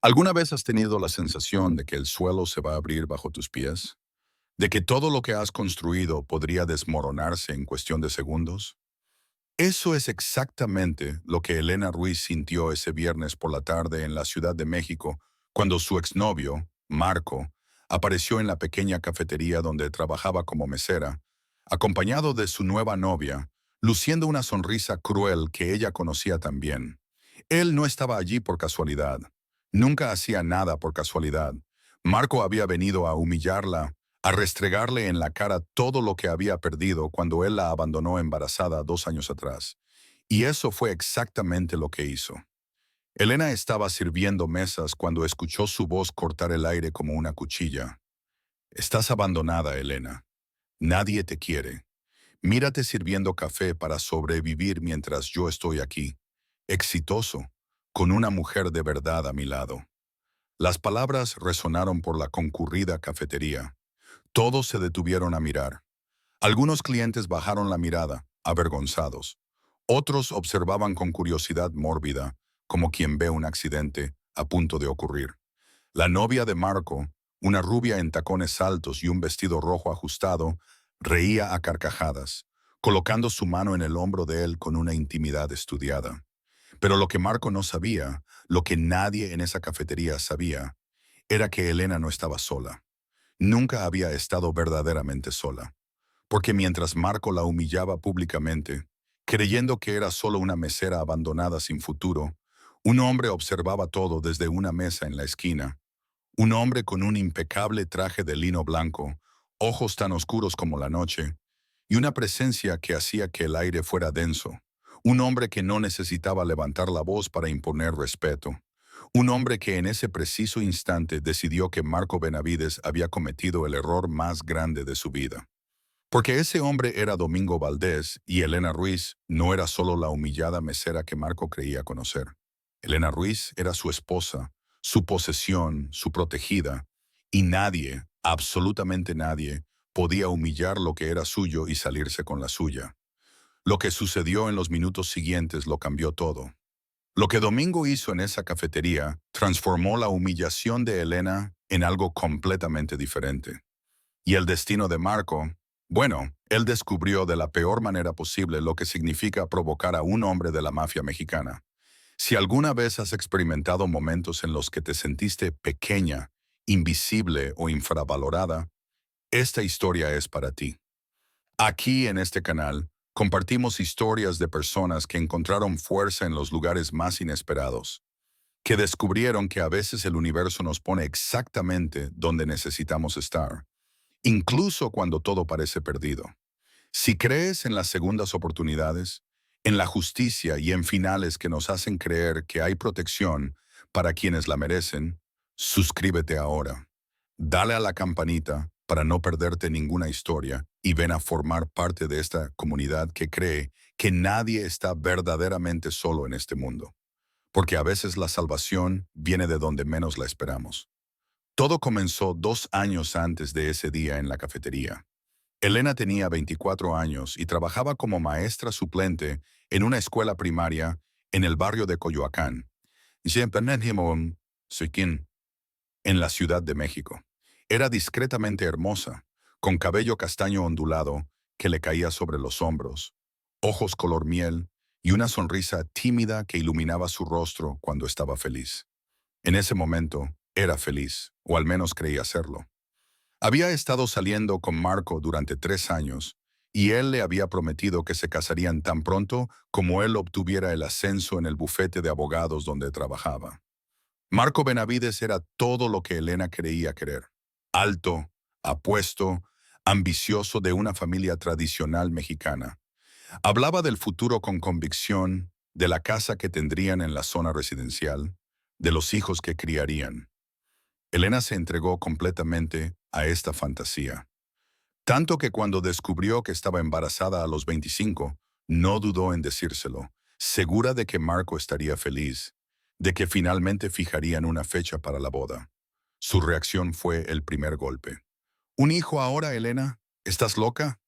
¿Alguna vez has tenido la sensación de que el suelo se va a abrir bajo tus pies? ¿De que todo lo que has construido podría desmoronarse en cuestión de segundos? Eso es exactamente lo que Elena Ruiz sintió ese viernes por la tarde en la Ciudad de México, cuando su exnovio, Marco, apareció en la pequeña cafetería donde trabajaba como mesera, acompañado de su nueva novia, luciendo una sonrisa cruel que ella conocía también. Él no estaba allí por casualidad. Nunca hacía nada por casualidad. Marco había venido a humillarla, a restregarle en la cara todo lo que había perdido cuando él la abandonó embarazada 2 años atrás. Y eso fue exactamente lo que hizo. Elena estaba sirviendo mesas cuando escuchó su voz cortar el aire como una cuchilla. Estás abandonada, Elena. Nadie te quiere. Mírate sirviendo café para sobrevivir mientras yo estoy aquí, exitoso, con una mujer de verdad a mi lado. Las palabras resonaron por la concurrida cafetería. Todos se detuvieron a mirar. Algunos clientes bajaron la mirada, avergonzados. Otros observaban con curiosidad mórbida, como quien ve un accidente a punto de ocurrir. La novia de Marco, una rubia en tacones altos y un vestido rojo ajustado, reía a carcajadas, colocando su mano en el hombro de él con una intimidad estudiada. Pero lo que Marco no sabía, lo que nadie en esa cafetería sabía, era que Elena no estaba sola. Nunca había estado verdaderamente sola. Porque mientras Marco la humillaba públicamente, creyendo que era solo una mesera abandonada sin futuro, un hombre observaba todo desde una mesa en la esquina. Un hombre con un impecable traje de lino blanco, ojos tan oscuros como la noche, y una presencia que hacía que el aire fuera denso. Un hombre que no necesitaba levantar la voz para imponer respeto. Un hombre que en ese preciso instante decidió que Marco Benavides había cometido el error más grande de su vida. Porque ese hombre era Domingo Valdés y Elena Ruiz no era solo la humillada mesera que Marco creía conocer. Elena Ruiz era su esposa, su posesión, su protegida, y nadie, absolutamente nadie, podía humillar lo que era suyo y salirse con la suya. Lo que sucedió en los minutos siguientes lo cambió todo. Lo que Domingo hizo en esa cafetería transformó la humillación de Elena en algo completamente diferente. Y el destino de Marco, bueno, él descubrió de la peor manera posible lo que significa provocar a un hombre de la mafia mexicana. Si alguna vez has experimentado momentos en los que te sentiste pequeña, invisible o infravalorada, esta historia es para ti. Aquí en este canal, compartimos historias de personas que encontraron fuerza en los lugares más inesperados, que descubrieron que a veces el universo nos pone exactamente donde necesitamos estar, incluso cuando todo parece perdido. Si crees en las segundas oportunidades, en la justicia y en finales que nos hacen creer que hay protección para quienes la merecen, suscríbete ahora. Dale a la campanita para no perderte ninguna historia y ven a formar parte de esta comunidad que cree que nadie está verdaderamente solo en este mundo. Porque a veces la salvación viene de donde menos la esperamos. Todo comenzó 2 años antes de ese día en la cafetería. Elena tenía 24 años y trabajaba como maestra suplente en una escuela primaria en el barrio de Coyoacán, Siquín, en la Ciudad de México. Era discretamente hermosa, con cabello castaño ondulado que le caía sobre los hombros, ojos color miel y una sonrisa tímida que iluminaba su rostro cuando estaba feliz. En ese momento, era feliz, o al menos creía serlo. Había estado saliendo con Marco durante 3 años, y él le había prometido que se casarían tan pronto como él obtuviera el ascenso en el bufete de abogados donde trabajaba. Marco Benavides era todo lo que Elena creía querer. Alto, apuesto, ambicioso de una familia tradicional mexicana. Hablaba del futuro con convicción, de la casa que tendrían en la zona residencial, de los hijos que criarían. Elena se entregó completamente a esta fantasía. Tanto que cuando descubrió que estaba embarazada a los 25, no dudó en decírselo, segura de que Marco estaría feliz, de que finalmente fijarían una fecha para la boda. Su reacción fue el primer golpe. ¿Un hijo ahora, Elena? ¿Estás loca?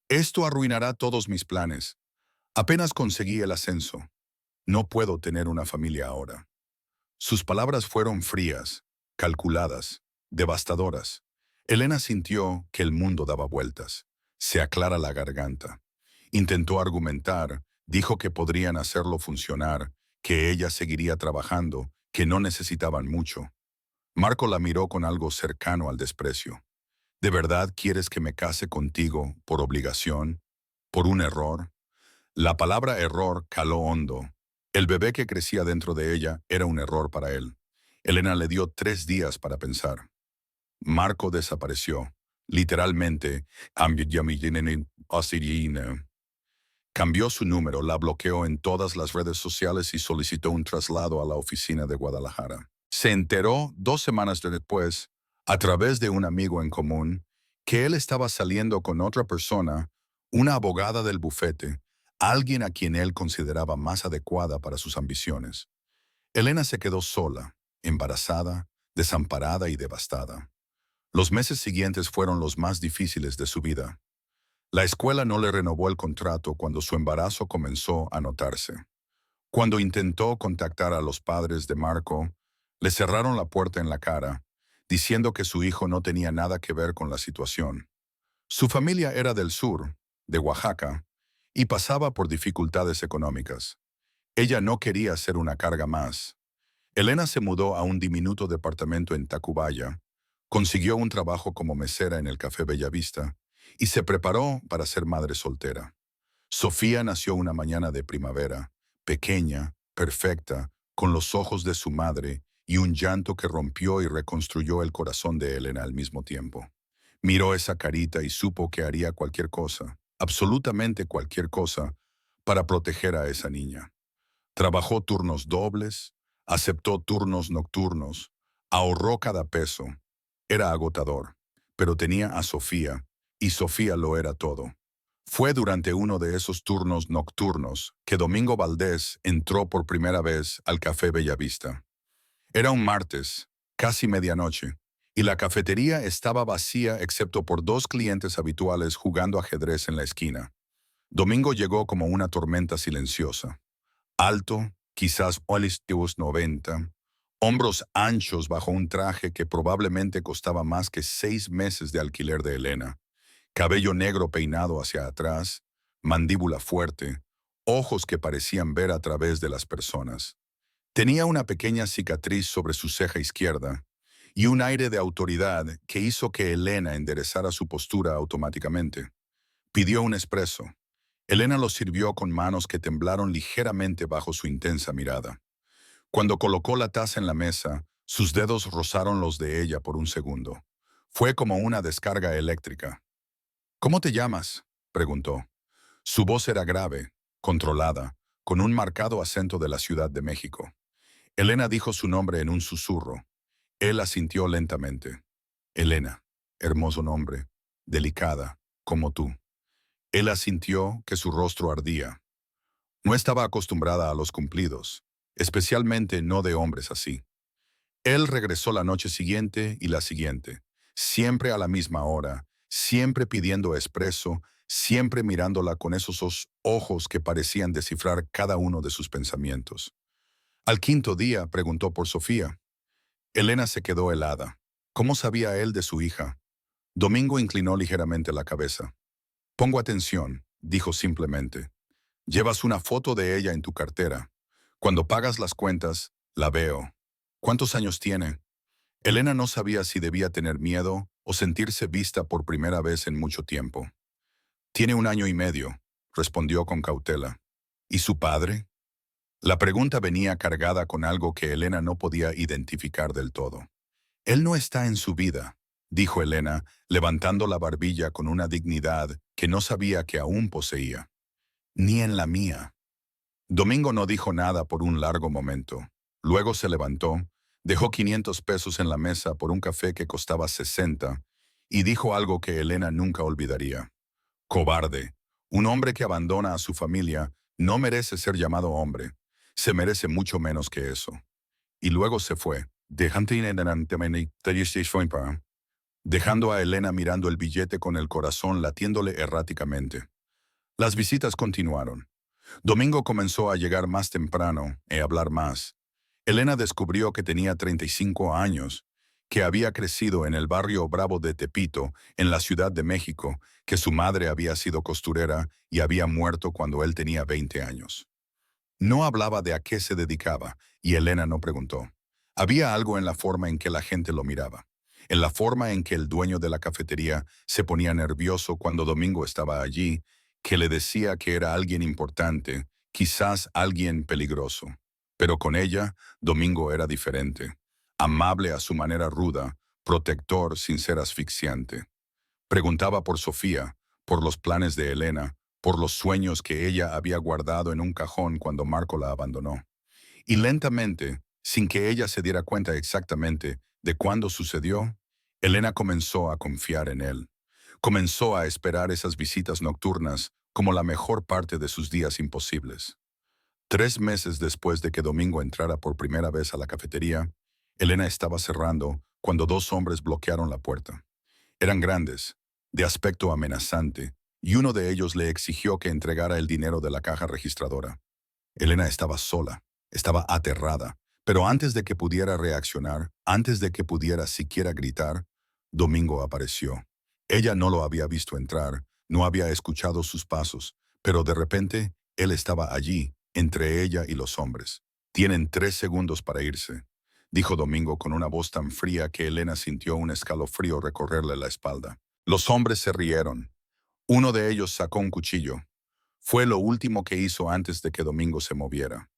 Esto arruinará todos mis planes. Apenas conseguí el ascenso. No puedo tener una familia ahora. Sus palabras fueron frías, calculadas, devastadoras. Elena sintió que el mundo daba vueltas. Se aclara la garganta. Intentó argumentar, dijo que podrían hacerlo funcionar, que ella seguiría trabajando, que no necesitaban mucho. Marco la miró con algo cercano al desprecio. ¿De verdad quieres que me case contigo por obligación? ¿Por un error? La palabra error caló hondo. El bebé que crecía dentro de ella era un error para él. Elena le dio 3 días para pensar. Marco desapareció. Literalmente, cambió su número, la bloqueó en todas las redes sociales y solicitó un traslado a la oficina de Guadalajara. Se enteró 2 semanas después, a través de un amigo en común, que él estaba saliendo con otra persona, una abogada del bufete, alguien a quien él consideraba más adecuada para sus ambiciones. Elena se quedó sola, embarazada, desamparada y devastada. Los meses siguientes fueron los más difíciles de su vida. La escuela no le renovó el contrato cuando su embarazo comenzó a notarse. Cuando intentó contactar a los padres de Marco, le cerraron la puerta en la cara, diciendo que su hijo no tenía nada que ver con la situación. Su familia era del sur, de Oaxaca, y pasaba por dificultades económicas. Ella no quería ser una carga más. Elena se mudó a un diminuto departamento en Tacubaya, consiguió un trabajo como mesera en el Café Bellavista y se preparó para ser madre soltera. Sofía nació una mañana de primavera, pequeña, perfecta, con los ojos de su madre y un llanto que rompió y reconstruyó el corazón de Elena al mismo tiempo. Miró esa carita y supo que haría cualquier cosa, absolutamente cualquier cosa, para proteger a esa niña. Trabajó turnos dobles, aceptó turnos nocturnos, ahorró cada peso. Era agotador, pero tenía a Sofía, y Sofía lo era todo. Fue durante uno de esos turnos nocturnos que Domingo Valdés entró por primera vez al Café Bellavista. Era un martes, casi medianoche, y la cafetería estaba vacía excepto por 2 clientes habituales jugando ajedrez en la esquina. Domingo llegó como una tormenta silenciosa. Alto, quizás 90, hombros anchos bajo un traje que probablemente costaba más que 6 meses de alquiler de Elena, cabello negro peinado hacia atrás, mandíbula fuerte, ojos que parecían ver a través de las personas. Tenía una pequeña cicatriz sobre su ceja izquierda y un aire de autoridad que hizo que Elena enderezara su postura automáticamente. Pidió un espresso. Elena lo sirvió con manos que temblaron ligeramente bajo su intensa mirada. Cuando colocó la taza en la mesa, sus dedos rozaron los de ella por un segundo. Fue como una descarga eléctrica. ¿Cómo te llamas?, preguntó. Su voz era grave, controlada, con un marcado acento de la Ciudad de México. Elena dijo su nombre en un susurro. Él asintió lentamente. Elena, hermoso nombre, delicada, como tú. Él asintió que su rostro ardía. No estaba acostumbrada a los cumplidos, especialmente no de hombres así. Él regresó la noche siguiente y la siguiente, siempre a la misma hora, siempre pidiendo expreso, siempre mirándola con esos ojos que parecían descifrar cada uno de sus pensamientos. Al quinto día preguntó por Sofía. Elena se quedó helada. ¿Cómo sabía él de su hija? Domingo inclinó ligeramente la cabeza. Pongo atención, dijo simplemente. Llevas una foto de ella en tu cartera. Cuando pagas las cuentas, la veo. ¿Cuántos años tiene? Elena no sabía si debía tener miedo o sentirse vista por primera vez en mucho tiempo. Tiene 1 año y medio, respondió con cautela. ¿Y su padre? La pregunta venía cargada con algo que Elena no podía identificar del todo. Él no está en su vida, dijo Elena, levantando la barbilla con una dignidad que no sabía que aún poseía. Ni en la mía. Domingo no dijo nada por un largo momento. Luego se levantó, dejó 500 pesos en la mesa por un café que costaba 60 y dijo algo que Elena nunca olvidaría. Cobarde. Un hombre que abandona a su familia no merece ser llamado hombre. Se merece mucho menos que eso. Y luego se fue, dejando a Elena mirando el billete con el corazón latiéndole erráticamente. Las visitas continuaron. Domingo comenzó a llegar más temprano y a hablar más. Elena descubrió que tenía 35 años, que había crecido en el barrio Bravo de Tepito, en la Ciudad de México, que su madre había sido costurera y había muerto cuando él tenía 20 años. No hablaba de a qué se dedicaba, y Elena no preguntó. Había algo en la forma en que la gente lo miraba, en la forma en que el dueño de la cafetería se ponía nervioso cuando Domingo estaba allí, que le decía que era alguien importante, quizás alguien peligroso. Pero con ella, Domingo era diferente, amable a su manera ruda, protector sin ser asfixiante. Preguntaba por Sofía, por los planes de Elena, por los sueños que ella había guardado en un cajón cuando Marco la abandonó. Y lentamente, sin que ella se diera cuenta exactamente de cuándo sucedió, Elena comenzó a confiar en él. Comenzó a esperar esas visitas nocturnas como la mejor parte de sus días imposibles. 3 meses después de que Domingo entrara por primera vez a la cafetería, Elena estaba cerrando cuando dos hombres bloquearon la puerta. Eran grandes, de aspecto amenazante, y uno de ellos le exigió que entregara el dinero de la caja registradora. Elena estaba sola, estaba aterrada, pero antes de que pudiera reaccionar, antes de que pudiera siquiera gritar, Domingo apareció. Ella no lo había visto entrar, no había escuchado sus pasos, pero de repente él estaba allí, entre ella y los hombres. Tienen 3 segundos para irse, dijo Domingo con una voz tan fría que Elena sintió un escalofrío recorrerle la espalda. Los hombres se rieron. Uno de ellos sacó un cuchillo. Fue lo último que hizo antes de que Domingo se moviera.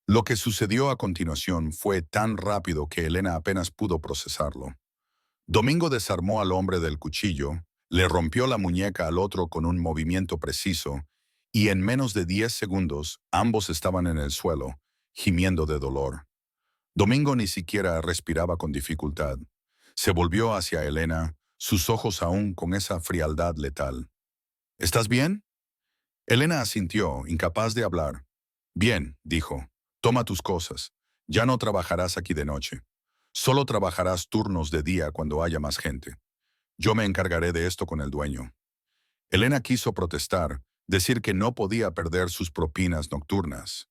Lo que sucedió a continuación fue tan rápido que Elena apenas pudo procesarlo. Domingo desarmó al hombre del cuchillo, le rompió la muñeca al otro con un movimiento preciso, y en menos de 10 segundos ambos estaban en el suelo, gimiendo de dolor. Domingo ni siquiera respiraba con dificultad. Se volvió hacia Elena, sus ojos aún con esa frialdad letal. ¿Estás bien? Elena asintió, incapaz de hablar. Bien, dijo. Toma tus cosas. Ya no trabajarás aquí de noche. Solo trabajarás turnos de día cuando haya más gente. Yo me encargaré de esto con el dueño. Elena quiso protestar, decir que no podía perder sus propinas nocturnas.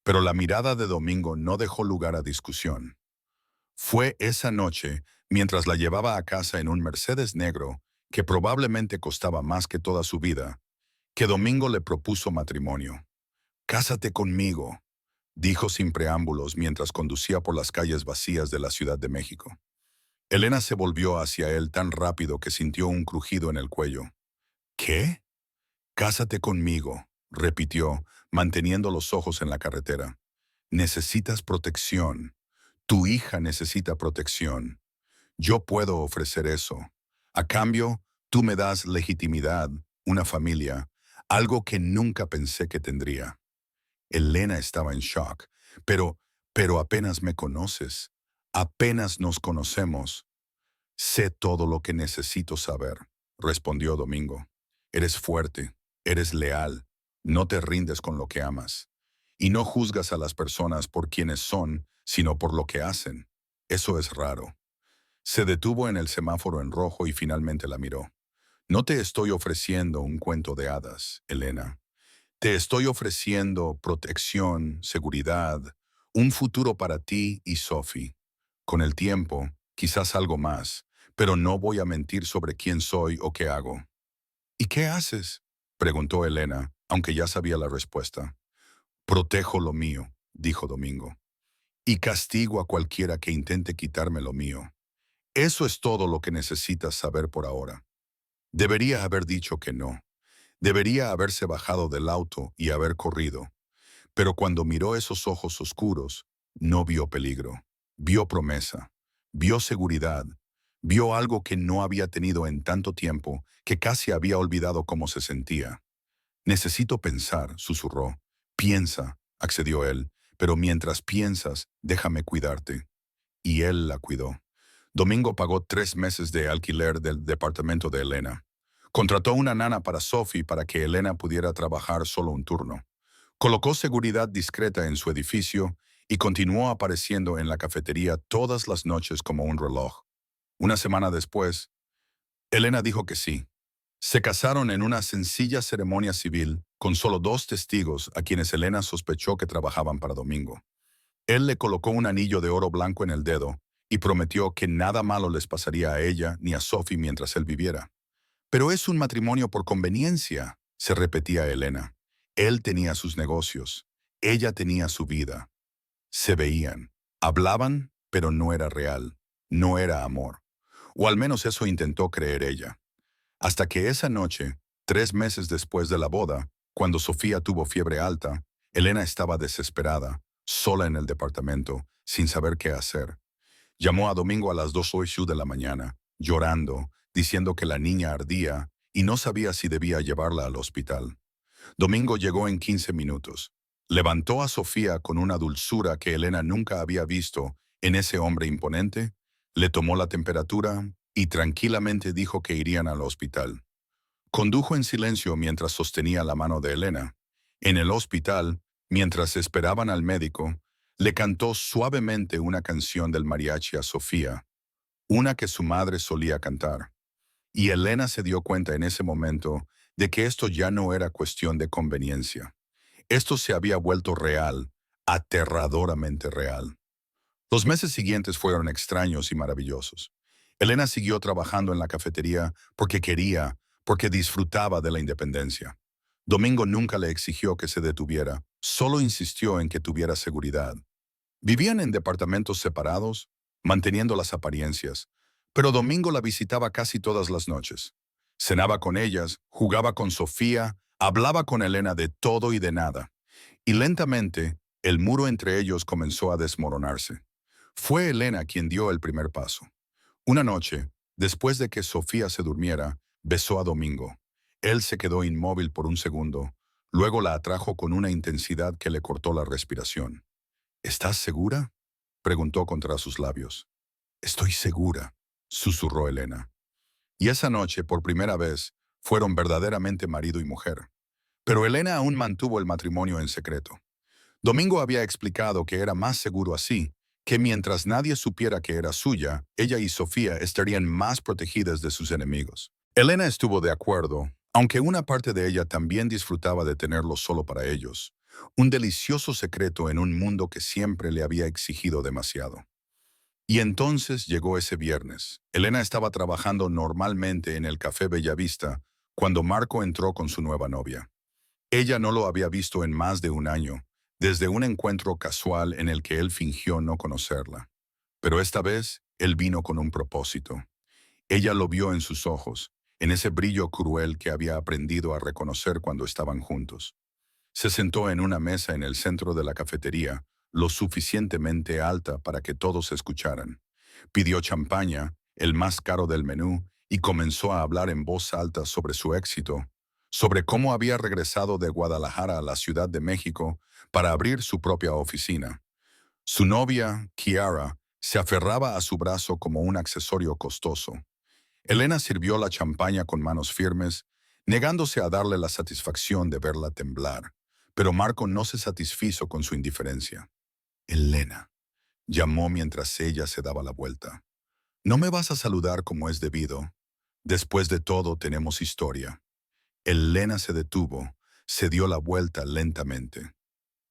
Pero la mirada de Domingo no dejó lugar a discusión. Fue esa noche, mientras la llevaba a casa en un Mercedes negro, que probablemente costaba más que toda su vida, que Domingo le propuso matrimonio. «Cásate conmigo», dijo sin preámbulos mientras conducía por las calles vacías de la Ciudad de México. Elena se volvió hacia él tan rápido que sintió un crujido en el cuello. «¿Qué?» «Cásate conmigo», repitió, manteniendo los ojos en la carretera. «Necesitas protección. Tu hija necesita protección. Yo puedo ofrecer eso. A cambio, tú me das legitimidad, una familia, algo que nunca pensé que tendría». Elena estaba en shock. Pero apenas me conoces. Apenas nos conocemos. «Sé todo lo que necesito saber», respondió Domingo. «Eres fuerte, eres leal, no te rindes con lo que amas. Y no juzgas a las personas por quienes son, sino por lo que hacen. Eso es raro». Se detuvo en el semáforo en rojo y finalmente la miró. «No te estoy ofreciendo un cuento de hadas, Elena. Te estoy ofreciendo protección, seguridad, un futuro para ti y Sophie. Con el tiempo, quizás algo más, pero no voy a mentir sobre quién soy o qué hago». «¿Y qué haces?», preguntó Elena, aunque ya sabía la respuesta. «Protejo lo mío», dijo Domingo, «y castigo a cualquiera que intente quitarme lo mío. Eso es todo lo que necesitas saber por ahora». Debería haber dicho que no. Debería haberse bajado del auto y haber corrido. Pero cuando miró esos ojos oscuros, no vio peligro. Vio promesa. Vio seguridad. Vio algo que no había tenido en tanto tiempo que casi había olvidado cómo se sentía. «Necesito pensar», susurró. «Piensa», accedió él, «pero mientras piensas, déjame cuidarte». Y él la cuidó. Domingo pagó 3 meses de alquiler del departamento de Elena. Contrató una nana para Sophie para que Elena pudiera trabajar solo un turno. Colocó seguridad discreta en su edificio y continuó apareciendo en la cafetería todas las noches como un reloj. Una semana después, Elena dijo que sí. Se casaron en una sencilla ceremonia civil con solo 2 testigos a quienes Elena sospechó que trabajaban para Domingo. Él le colocó un anillo de oro blanco en el dedo y prometió que nada malo les pasaría a ella ni a Sophie mientras él viviera. Pero es un matrimonio por conveniencia, se repetía Elena. Él tenía sus negocios, ella tenía su vida. Se veían, hablaban, pero no era real, no era amor. O al menos eso intentó creer ella. Hasta que esa noche, 3 meses después de la boda, cuando Sofía tuvo fiebre alta, Elena estaba desesperada, sola en el departamento, sin saber qué hacer. Llamó a Domingo a las 2:08 de la mañana, llorando, diciendo que la niña ardía y no sabía si debía llevarla al hospital. Domingo llegó en 15 minutos. Levantó a Sofía con una dulzura que Elena nunca había visto en ese hombre imponente, le tomó la temperatura y tranquilamente dijo que irían al hospital. Condujo en silencio mientras sostenía la mano de Elena. En el hospital, mientras esperaban al médico, le cantó suavemente una canción del mariachi a Sofía, una que su madre solía cantar. Y Elena se dio cuenta en ese momento de que esto ya no era cuestión de conveniencia. Esto se había vuelto real, aterradoramente real. Los meses siguientes fueron extraños y maravillosos. Elena siguió trabajando en la cafetería porque quería, porque disfrutaba de la independencia. Domingo nunca le exigió que se detuviera, solo insistió en que tuviera seguridad. Vivían en departamentos separados, manteniendo las apariencias, pero Domingo la visitaba casi todas las noches. Cenaba con ellas, jugaba con Sofía, hablaba con Elena de todo y de nada. Y lentamente, el muro entre ellos comenzó a desmoronarse. Fue Elena quien dio el primer paso. Una noche, después de que Sofía se durmiera, besó a Domingo. Él se quedó inmóvil por un segundo, luego la atrajo con una intensidad que le cortó la respiración. ¿Estás segura?, preguntó contra sus labios. Estoy segura, susurró Elena. Y esa noche, por primera vez, fueron verdaderamente marido y mujer. Pero Elena aún mantuvo el matrimonio en secreto. Domingo había explicado que era más seguro así, que mientras nadie supiera que era suya, ella y Sofía estarían más protegidas de sus enemigos. Elena estuvo de acuerdo, aunque una parte de ella también disfrutaba de tenerlo solo para ellos, un delicioso secreto en un mundo que siempre le había exigido demasiado. Y entonces llegó ese viernes. Elena estaba trabajando normalmente en el Café Bellavista cuando Marco entró con su nueva novia. Ella no lo había visto en más de un año, desde un encuentro casual en el que él fingió no conocerla. Pero esta vez, él vino con un propósito. Ella lo vio en sus ojos, en ese brillo cruel que había aprendido a reconocer cuando estaban juntos. Se sentó en una mesa en el centro de la cafetería, lo suficientemente alta para que todos escucharan. Pidió champaña, el más caro del menú, y comenzó a hablar en voz alta sobre su éxito, sobre cómo había regresado de Guadalajara a la Ciudad de México para abrir su propia oficina. Su novia, Kiara, se aferraba a su brazo como un accesorio costoso. Elena sirvió la champaña con manos firmes, negándose a darle la satisfacción de verla temblar, pero Marco no se satisfizo con su indiferencia. Elena, llamó mientras ella se daba la vuelta. ¿No me vas a saludar como es debido? Después de todo tenemos historia. Elena se detuvo, se dio la vuelta lentamente.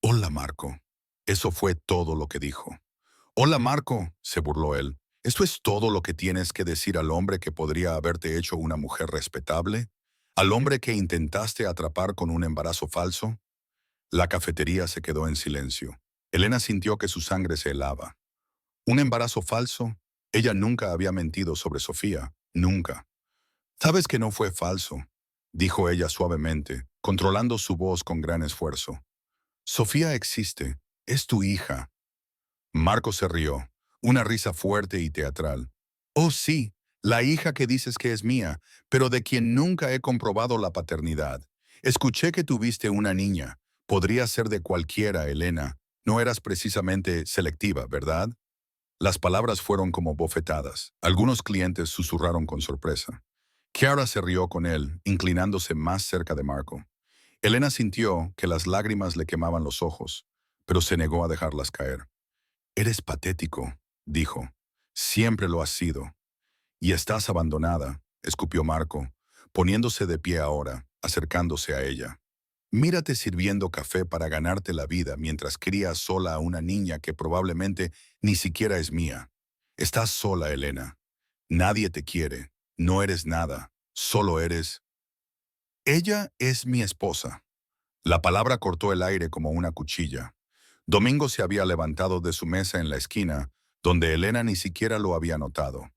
Hola, Marco. Eso fue todo lo que dijo. Hola, Marco, se burló él. ¿Esto es todo lo que tienes que decir al hombre que podría haberte hecho una mujer respetable? ¿Al hombre que intentaste atrapar con un embarazo falso? La cafetería se quedó en silencio. Elena sintió que su sangre se helaba. ¿Un embarazo falso? Ella nunca había mentido sobre Sofía, nunca. «Sabes que no fue falso», dijo ella suavemente, controlando su voz con gran esfuerzo. «Sofía existe, es tu hija». Marco se rió, una risa fuerte y teatral. «Oh, sí, la hija que dices que es mía, pero de quien nunca he comprobado la paternidad. Escuché que tuviste una niña. Podría ser de cualquiera, Elena. No eras precisamente selectiva, ¿verdad?» Las palabras fueron como bofetadas. Algunos clientes susurraron con sorpresa. Kiara se rió con él, inclinándose más cerca de Marco. Elena sintió que las lágrimas le quemaban los ojos, pero se negó a dejarlas caer. «Eres patético», dijo. «Siempre lo has sido». «Y estás abandonada», escupió Marco, poniéndose de pie ahora, acercándose a ella. Mírate sirviendo café para ganarte la vida mientras crías sola a una niña que probablemente ni siquiera es mía. Estás sola, Elena. Nadie te quiere. No eres nada. Solo eres... Ella es mi esposa. La palabra cortó el aire como una cuchilla. Domingo se había levantado de su mesa en la esquina, donde Elena ni siquiera lo había notado.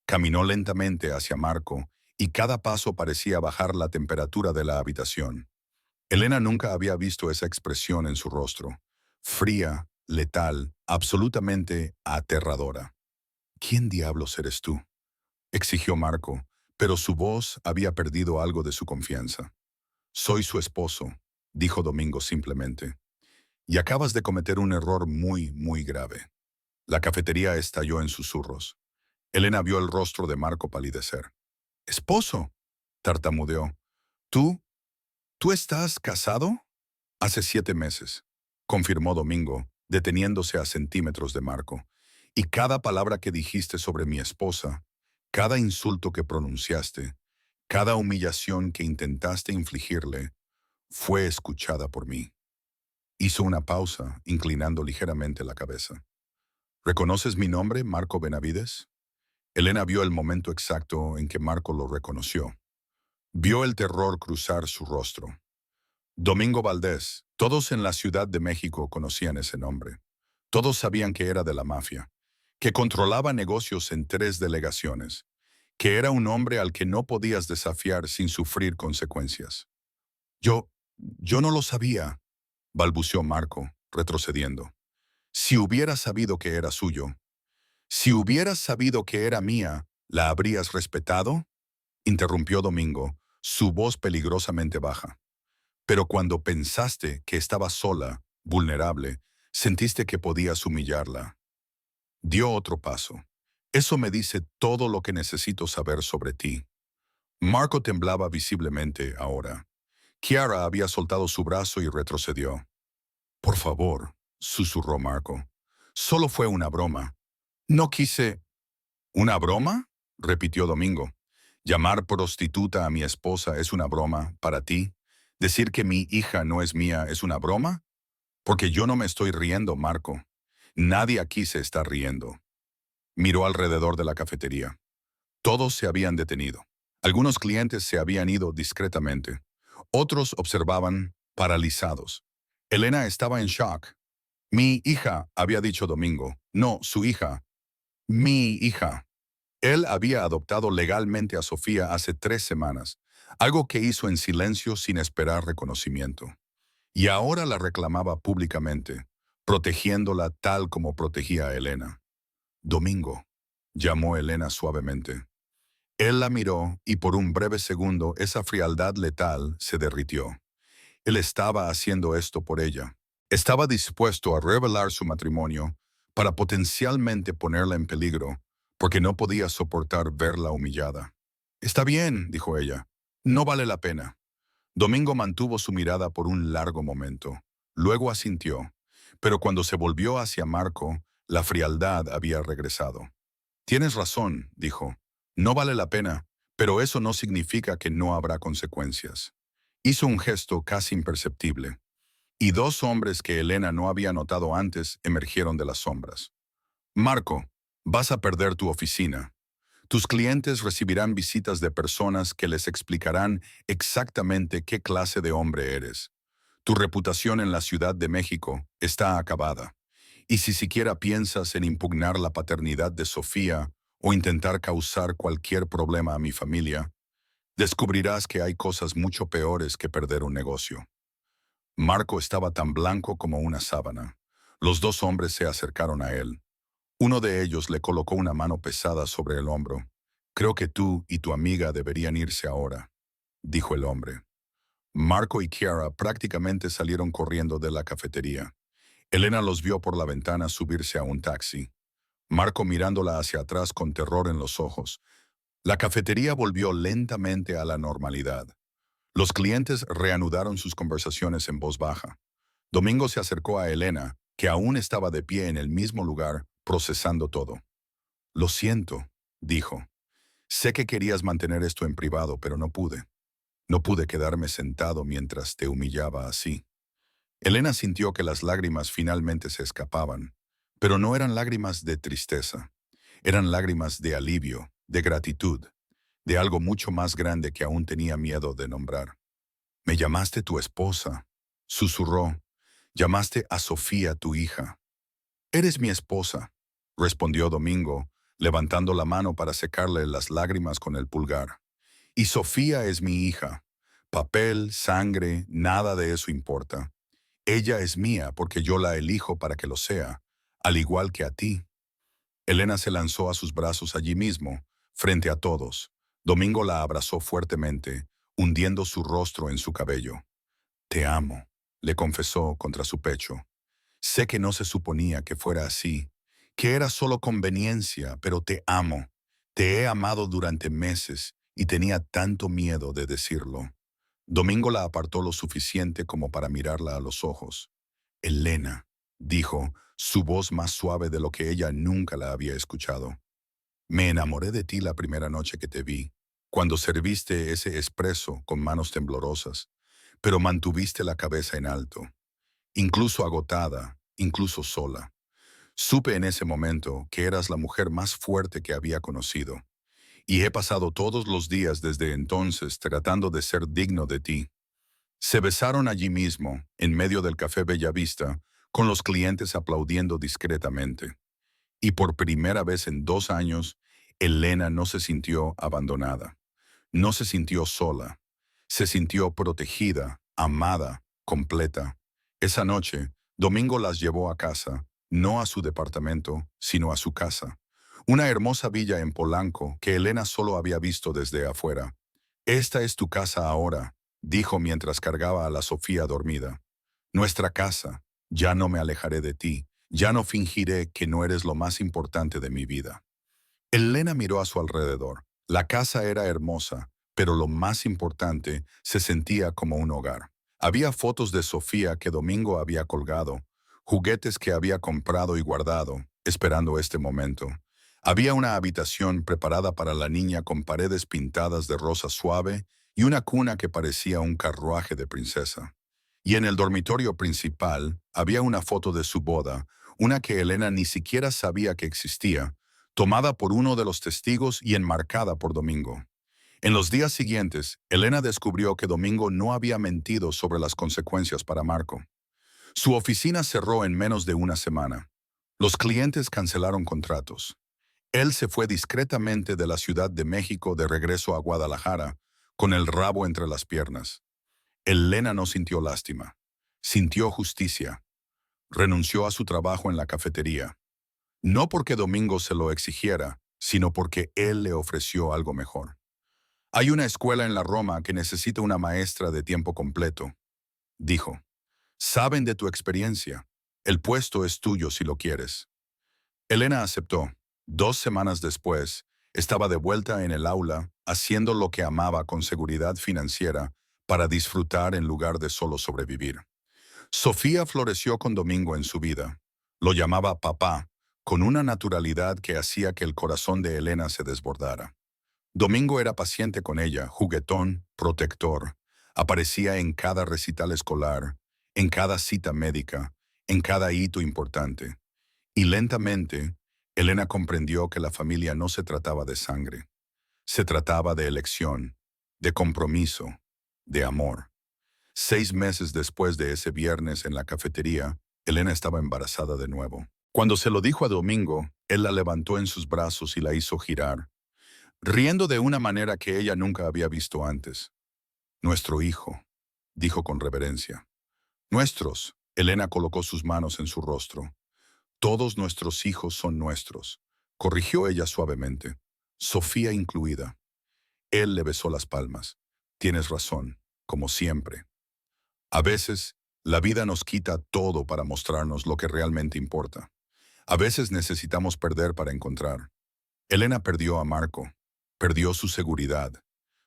Caminó lentamente hacia Marco, y cada paso parecía bajar la temperatura de la habitación. Elena nunca había visto esa expresión en su rostro. Fría, letal, absolutamente aterradora. ¿Quién diablos eres tú?, exigió Marco, pero su voz había perdido algo de su confianza. Soy su esposo, dijo Domingo simplemente. Y acabas de cometer un error muy, muy grave. La cafetería estalló en susurros. Elena vio el rostro de Marco palidecer. «¿Esposo?», tartamudeó. «¿Tú? ¿Tú estás casado?». «Hace 7 meses», confirmó Domingo, deteniéndose a centímetros de Marco. «Y cada palabra que dijiste sobre mi esposa, cada insulto que pronunciaste, cada humillación que intentaste infligirle, fue escuchada por mí». Hizo una pausa, inclinando ligeramente la cabeza. «¿Reconoces mi nombre, Marco Benavides?». Elena vio el momento exacto en que Marco lo reconoció. Vio el terror cruzar su rostro. Domingo Valdés. Todos en la Ciudad de México conocían ese nombre. Todos sabían que era de la mafia, que controlaba negocios en 3 delegaciones, que era un hombre al que no podías desafiar sin sufrir consecuencias. Yo no lo sabía», balbuceó Marco, retrocediendo. «Si hubieras sabido que era suyo, si hubieras sabido que era mía, ¿la habrías respetado?», interrumpió Domingo, su voz peligrosamente baja. «Pero cuando pensaste que estaba sola, vulnerable, sentiste que podías humillarla». Dio otro paso. «Eso me dice todo lo que necesito saber sobre ti». Marco temblaba visiblemente ahora. Kiara había soltado su brazo y retrocedió. «Por favor», susurró Marco. «Solo fue una broma. No quise...». «¿Una broma?», repitió Domingo. «¿Llamar prostituta a mi esposa es una broma para ti? ¿Decir que mi hija no es mía es una broma? Porque yo no me estoy riendo, Marco. Nadie aquí se está riendo». Miró alrededor de la cafetería. Todos se habían detenido. Algunos clientes se habían ido discretamente. Otros observaban, paralizados. Elena estaba en shock. «Mi hija», había dicho Domingo. «No, su hija. Mi hija». Él había adoptado legalmente a Sofía hace 3 semanas, algo que hizo en silencio sin esperar reconocimiento. Y ahora la reclamaba públicamente, protegiéndola tal como protegía a Elena. «Domingo», llamó Elena suavemente. Él la miró y por un breve segundo esa frialdad letal se derritió. Él estaba haciendo esto por ella. Estaba dispuesto a revelar su matrimonio para potencialmente ponerla en peligro, porque no podía soportar verla humillada. «Está bien», dijo ella. «No vale la pena». Domingo mantuvo su mirada por un largo momento. Luego asintió, pero cuando se volvió hacia Marco, la frialdad había regresado. «Tienes razón», dijo. «No vale la pena, pero eso no significa que no habrá consecuencias». Hizo un gesto casi imperceptible, y 2 hombres que Elena no había notado antes emergieron de las sombras. «Marco, vas a perder tu oficina. Tus clientes recibirán visitas de personas que les explicarán exactamente qué clase de hombre eres. Tu reputación en la Ciudad de México está acabada. Y si siquiera piensas en impugnar la paternidad de Sofía o intentar causar cualquier problema a mi familia, descubrirás que hay cosas mucho peores que perder un negocio». Marco estaba tan blanco como una sábana. Los 2 hombres se acercaron a él. Uno de ellos le colocó una mano pesada sobre el hombro. «Creo que tú y tu amiga deberían irse ahora», dijo el hombre. Marco y Kiara prácticamente salieron corriendo de la cafetería. Elena los vio por la ventana subirse a un taxi. Marco mirándola hacia atrás con terror en los ojos. La cafetería volvió lentamente a la normalidad. Los clientes reanudaron sus conversaciones en voz baja. Domingo se acercó a Elena, que aún estaba de pie en el mismo lugar, procesando todo. «Lo siento», dijo. «Sé que querías mantener esto en privado, pero no pude». No pude quedarme sentado mientras te humillaba así. Elena sintió que las lágrimas finalmente se escapaban, pero no eran lágrimas de tristeza, eran lágrimas de alivio, de gratitud, de algo mucho más grande que aún tenía miedo de nombrar. Me llamaste tu esposa, susurró. Llamaste a Sofía tu hija. Eres mi esposa, respondió Domingo, levantando la mano para secarle las lágrimas con el pulgar. Y Sofía es mi hija. Papel, sangre, nada de eso importa. Ella es mía porque yo la elijo para que lo sea, al igual que a ti. Elena se lanzó a sus brazos allí mismo, frente a todos. Domingo la abrazó fuertemente, hundiendo su rostro en su cabello. Te amo, le confesó contra su pecho. Sé que no se suponía que fuera así, que era solo conveniencia, pero te amo. Te he amado durante meses y tenía tanto miedo de decirlo. Domingo la apartó lo suficiente como para mirarla a los ojos. Elena, dijo, su voz más suave de lo que ella nunca la había escuchado. Me enamoré de ti la primera noche que te vi, cuando serviste ese espresso con manos temblorosas, pero mantuviste la cabeza en alto, incluso agotada, incluso sola. Supe en ese momento que eras la mujer más fuerte que había conocido, y he pasado todos los días desde entonces tratando de ser digno de ti. Se besaron allí mismo, en medio del Café Bellavista, con los clientes aplaudiendo discretamente. Y por primera vez en 2 años, Elena no se sintió abandonada. No se sintió sola. Se sintió protegida, amada, completa. Esa noche, Domingo las llevó a casa, no a su departamento, sino a su casa. Una hermosa villa en Polanco que Elena solo había visto desde afuera. Esta es tu casa ahora, dijo mientras cargaba a la Sofía dormida. Nuestra casa, ya no me alejaré de ti, ya no fingiré que no eres lo más importante de mi vida. Elena miró a su alrededor. La casa era hermosa, pero lo más importante, se sentía como un hogar. Había fotos de Sofía que Domingo había colgado, juguetes que había comprado y guardado, esperando este momento. Había una habitación preparada para la niña con paredes pintadas de rosa suave y una cuna que parecía un carruaje de princesa. Y en el dormitorio principal había una foto de su boda, una que Elena ni siquiera sabía que existía, tomada por uno de los testigos y enmarcada por Domingo. En los días siguientes, Elena descubrió que Domingo no había mentido sobre las consecuencias para Marco. Su oficina cerró en menos de una semana. Los clientes cancelaron contratos. Él se fue discretamente de la Ciudad de México de regreso a Guadalajara, con el rabo entre las piernas. Elena no sintió lástima. Sintió justicia. Renunció a su trabajo en la cafetería. No porque Domingo se lo exigiera, sino porque él le ofreció algo mejor. Hay una escuela en la Roma que necesita una maestra de tiempo completo, dijo. Saben de tu experiencia. El puesto es tuyo si lo quieres. Elena aceptó. 2 semanas después, estaba de vuelta en el aula, haciendo lo que amaba con seguridad financiera para disfrutar en lugar de solo sobrevivir. Sofía floreció con Domingo en su vida. Lo llamaba papá, con una naturalidad que hacía que el corazón de Elena se desbordara. Domingo era paciente con ella, juguetón, protector. Aparecía en cada recital escolar, en cada cita médica, en cada hito importante. Y lentamente, Elena comprendió que la familia no se trataba de sangre. Se trataba de elección, de compromiso, de amor. 6 meses después de ese viernes en la cafetería, Elena estaba embarazada de nuevo. Cuando se lo dijo a Domingo, él la levantó en sus brazos y la hizo girar, riendo de una manera que ella nunca había visto antes. Nuestro hijo, dijo con reverencia. Nuestros. Elena colocó sus manos en su rostro. Todos nuestros hijos son nuestros, corrigió ella suavemente. Sofía incluida. Él le besó las palmas. Tienes razón, como siempre. A veces, la vida nos quita todo para mostrarnos lo que realmente importa. A veces necesitamos perder para encontrar. Elena perdió a Marco, perdió su seguridad,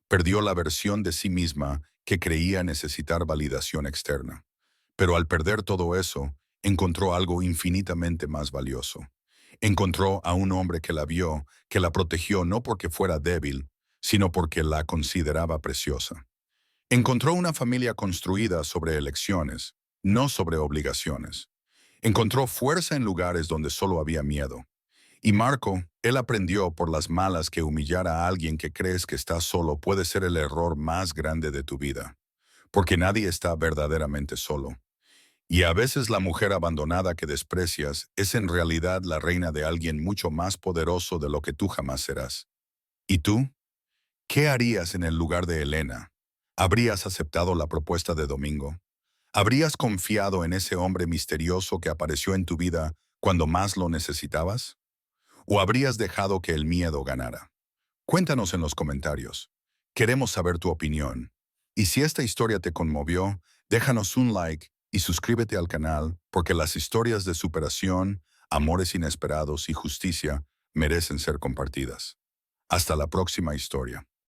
perdió la versión de sí misma que creía necesitar validación externa. Pero al perder todo eso, encontró algo infinitamente más valioso. Encontró a un hombre que la vio, que la protegió no porque fuera débil, sino porque la consideraba preciosa. Encontró una familia construida sobre elecciones, no sobre obligaciones. Encontró fuerza en lugares donde solo había miedo. Y Marco, él aprendió por las malas que humillar a alguien que crees que está solo puede ser el error más grande de tu vida, porque nadie está verdaderamente solo. Y a veces la mujer abandonada que desprecias es en realidad la reina de alguien mucho más poderoso de lo que tú jamás serás. ¿Y tú? ¿Qué harías en el lugar de Elena? ¿Habrías aceptado la propuesta de Domingo? ¿Habrías confiado en ese hombre misterioso que apareció en tu vida cuando más lo necesitabas? ¿O habrías dejado que el miedo ganara? Cuéntanos en los comentarios. Queremos saber tu opinión. Y si esta historia te conmovió, déjanos un like y suscríbete al canal porque las historias de superación, amores inesperados y justicia merecen ser compartidas. Hasta la próxima historia.